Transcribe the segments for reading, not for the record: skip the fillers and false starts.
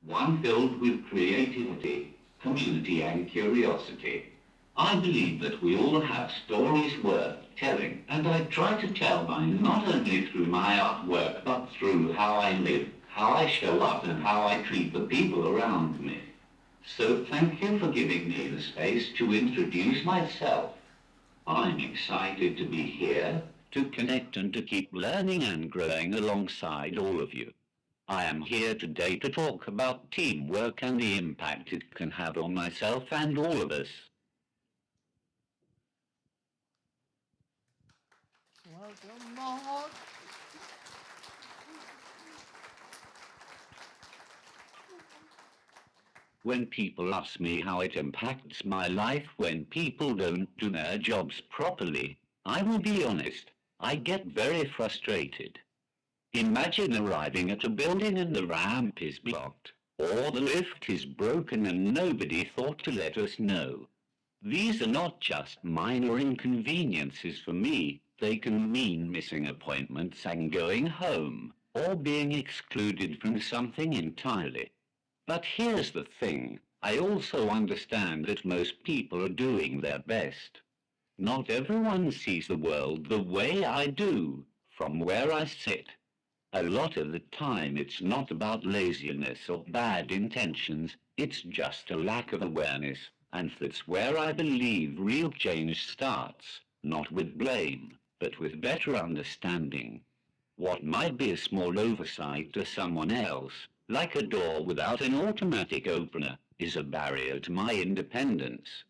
one filled with creativity, community and curiosity. I believe that we all have stories worth telling, and I try to tell mine not only through my artwork, but through how I live, how I show up, and how I treat the people around me. So thank you for giving me the space to introduce myself. I'm excited to be here, to connect and to keep learning and growing alongside all of you. I am here today to talk about teamwork and the impact it can have on myself and all of us. Welcome, Mark. When people ask me how it impacts my life when people don't do their jobs properly, I will be honest, I get very frustrated. Imagine arriving at a building and the ramp is blocked, or the lift is broken and nobody thought to let us know. These are not just minor inconveniences for me, they can mean missing appointments and going home, or being excluded from something entirely. But here's the thing, I also understand that most people are doing their best. Not everyone sees the world the way I do, from where I sit. A lot of the time it's not about laziness or bad intentions, it's just a lack of awareness, and that's where I believe real change starts, not with blame, but with better understanding. What might be a small oversight to someone else, like a door without an automatic opener, is a barrier to my independence.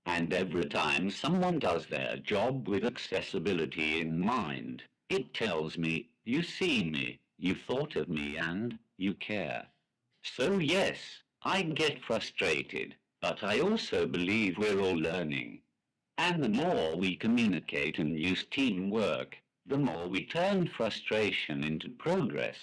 And every time someone does their job with accessibility in mind, it tells me, you see me, you thought of me, and you care. So yes, I get frustrated, but I also believe we're all learning. And the more we communicate and use teamwork, the more we turn frustration into progress.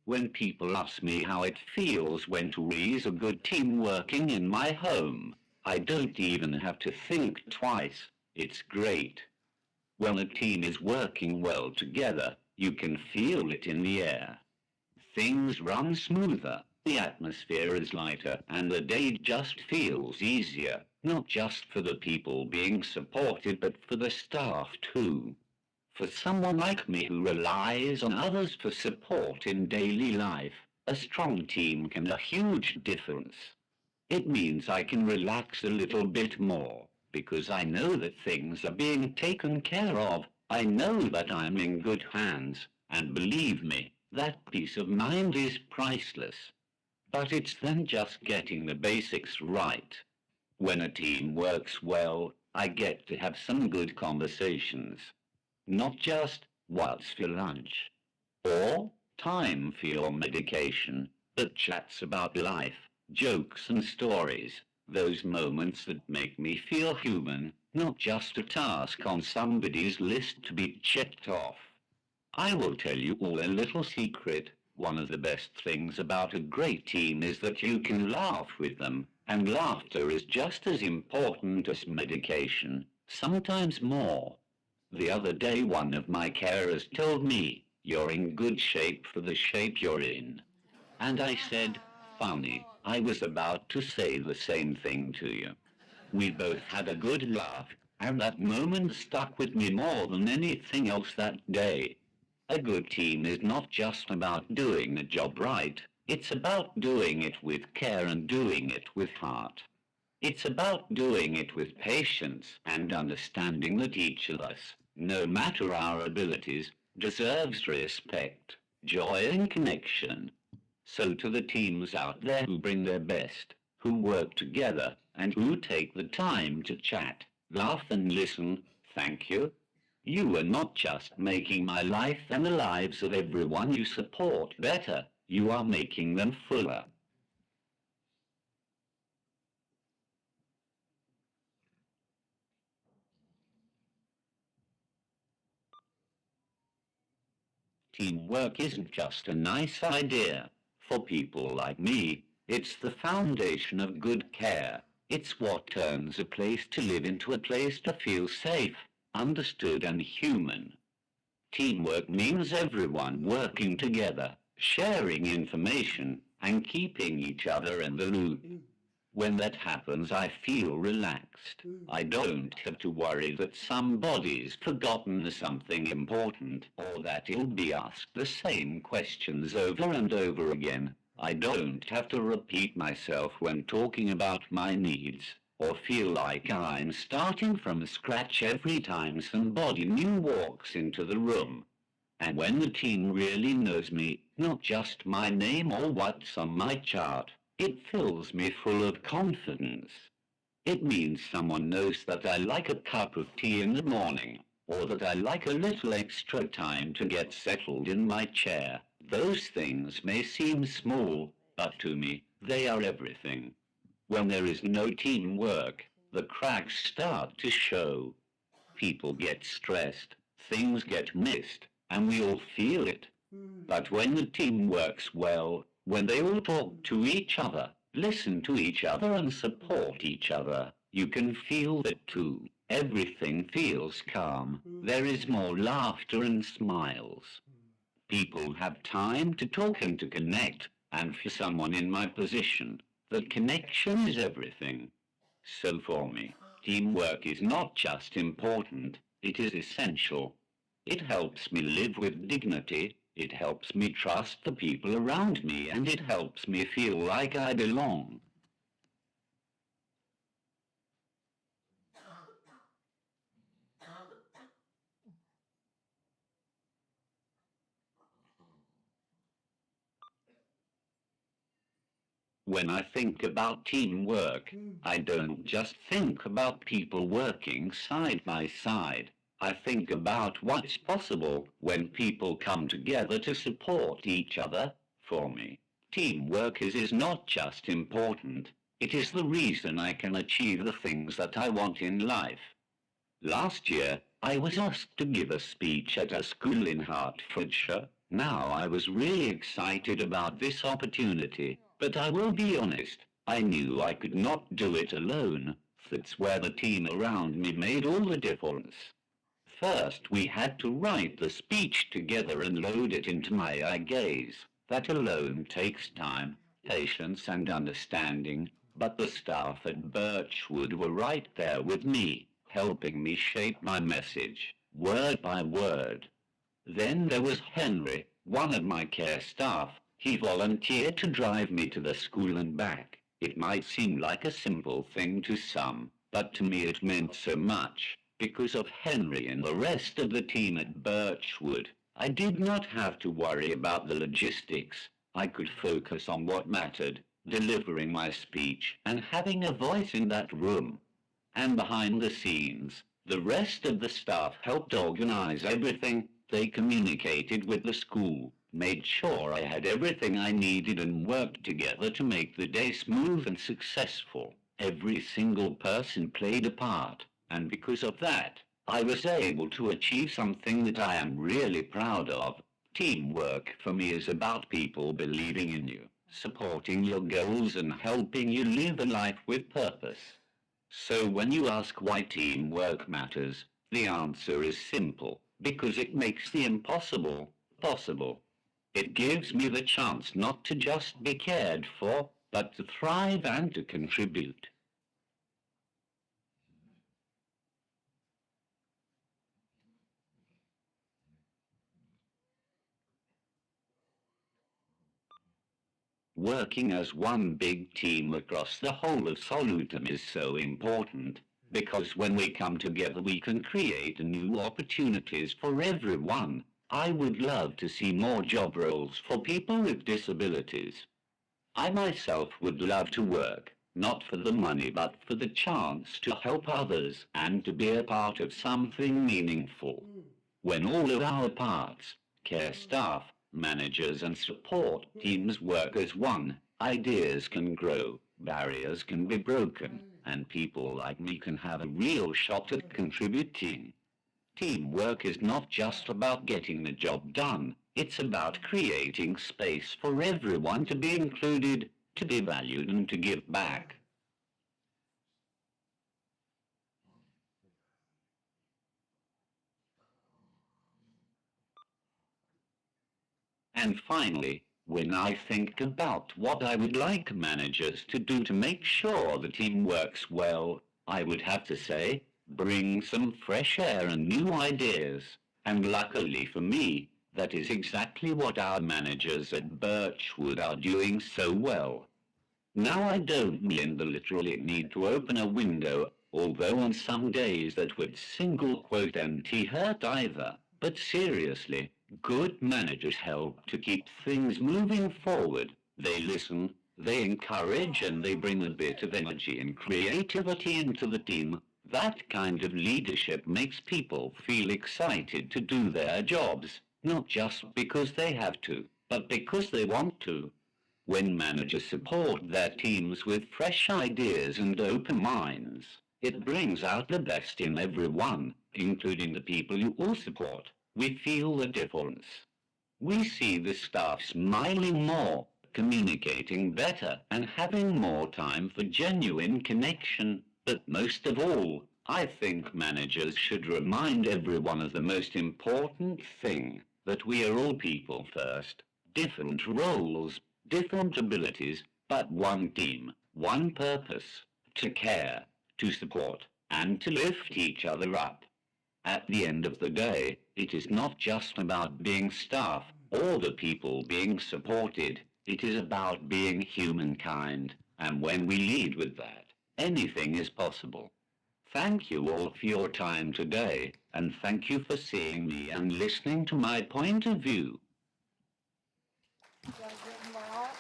When people ask me how it feels when two is a good team working in my home, I don't even have to think twice. It's great. When a team is working well together, you can feel it in the air. Things run smoother, the atmosphere is lighter, and the day just feels easier, not just for the people being supported, but for the staff too. For someone like me who relies on others for support in daily life, a strong team can make a huge difference. It means I can relax a little bit more, because I know that things are being taken care of. I know that I'm in good hands, and believe me, that peace of mind is priceless. But it's then just getting the basics right. When a team works well, I get to have some good conversations. Not just what's for lunch or time for your medication, but chats about life, jokes and stories, those moments that make me feel human, not just a task on somebody's list to be checked off. I will tell you all a little secret. One of the best things about a great team is that you can laugh with them, and laughter is just as important as medication, sometimes more. The other day one of my carers told me, you're in good shape for the shape you're in. And I said, funny, I was about to say the same thing to you. We both had a good laugh, and that moment stuck with me more than anything else that day. A good team is not just about doing the job right, it's about doing it with care and doing it with heart. It's about doing it with patience and understanding that each of us, no matter our abilities, deserves respect, joy and connection. So to the teams out there who bring their best, who work together, and who take the time to chat, laugh and listen, thank you. You are not just making my life and the lives of everyone you support better, you are making them fuller. Teamwork isn't just a nice idea. For people like me, it's the foundation of good care. It's what turns a place to live into a place to feel safe, understood and human. Teamwork means everyone working together, sharing information, and keeping each other in the loop. When that happens, I feel relaxed. I don't have to worry that somebody's forgotten something important or that he'll be asked the same questions over and over again. I don't have to repeat myself when talking about my needs or feel like I'm starting from scratch every time somebody new walks into the room. And when the team really knows me, not just my name or what's on my chart, it fills me full of confidence. It means someone knows that I like a cup of tea in the morning, or that I like a little extra time to get settled in my chair. Those things may seem small, but to me, they are everything. When there is no teamwork, the cracks start to show. People get stressed, things get missed, and we all feel it. But when the team works well, when they all talk to each other, listen to each other and support each other, you can feel that too. Everything feels calm. There is more laughter and smiles. People have time to talk and to connect, and for someone in my position, the connection is everything. So for me, teamwork is not just important, it is essential. It helps me live with dignity, it helps me trust the people around me, and it helps me feel like I belong. When I think about teamwork, I don't just think about people working side by side. I think about what's possible when people come together to support each other. For me, teamwork is not just important, it is the reason I can achieve the things that I want in life. Last year, I was asked to give a speech at a school in Hertfordshire. Now I was really excited about this opportunity, but I will be honest, I knew I could not do it alone. That's where the team around me made all the difference. First, we had to write the speech together and load it into my eye gaze. That alone takes time, patience and understanding, but the staff at Birchwood were right there with me, helping me shape my message, word by word. Then there was Henry, one of my care staff. He volunteered to drive me to the school and back. It might seem like a simple thing to some, but to me it meant so much. Because of Henry and the rest of the team at Birchwood, I did not have to worry about the logistics. I could focus on what mattered, delivering my speech and having a voice in that room. And behind the scenes, the rest of the staff helped organize everything. They communicated with the school, made sure I had everything I needed and worked together to make the day smooth and successful. Every single person played a part, and because of that, I was able to achieve something that I am really proud of. Teamwork for me is about people believing in you, supporting your goals and helping you live a life with purpose. So when you ask why teamwork matters, the answer is simple, because it makes the impossible possible. It gives me the chance not to just be cared for, but to thrive and to contribute. Working as one big team across the whole of Salutem is so important, because when we come together we can create new opportunities for everyone. I would love to see more job roles for people with disabilities. I myself would love to work, not for the money but for the chance to help others and to be a part of something meaningful. When all of our parts, care staff, managers and support teams work as one, ideas can grow, barriers can be broken, and people like me can have a real shot at contributing. Teamwork is not just about getting the job done. It's about creating space for everyone to be included, to be valued, and to give back. And finally, when I think about what I would like managers to do to make sure the team works well, I would have to say, bring some fresh air and new ideas. And luckily for me, that is exactly what our managers at Birchwood are doing so well. Now I don't mean the literally need to open a window, although on some days that would single quote anti-hurt either. But seriously, good managers help to keep things moving forward. They listen, they encourage, and they bring a bit of energy and creativity into the team. That kind of leadership makes people feel excited to do their jobs, not just because they have to, but because they want to. When managers support their teams with fresh ideas and open minds, it brings out the best in everyone, including the people you all support. We feel the difference. We see the staff smiling more, communicating better, and having more time for genuine connection. But most of all, I think managers should remind everyone of the most important thing, that we are all people first. Different roles, different abilities, but one team, one purpose, to care, to support, and to lift each other up. At the end of the day, it is not just about being staff or the people being supported. It is about being humankind. And when we lead with that, anything is possible. Thank you all for your time today, and thank you for seeing me and listening to my point of view. Thank you, Mark.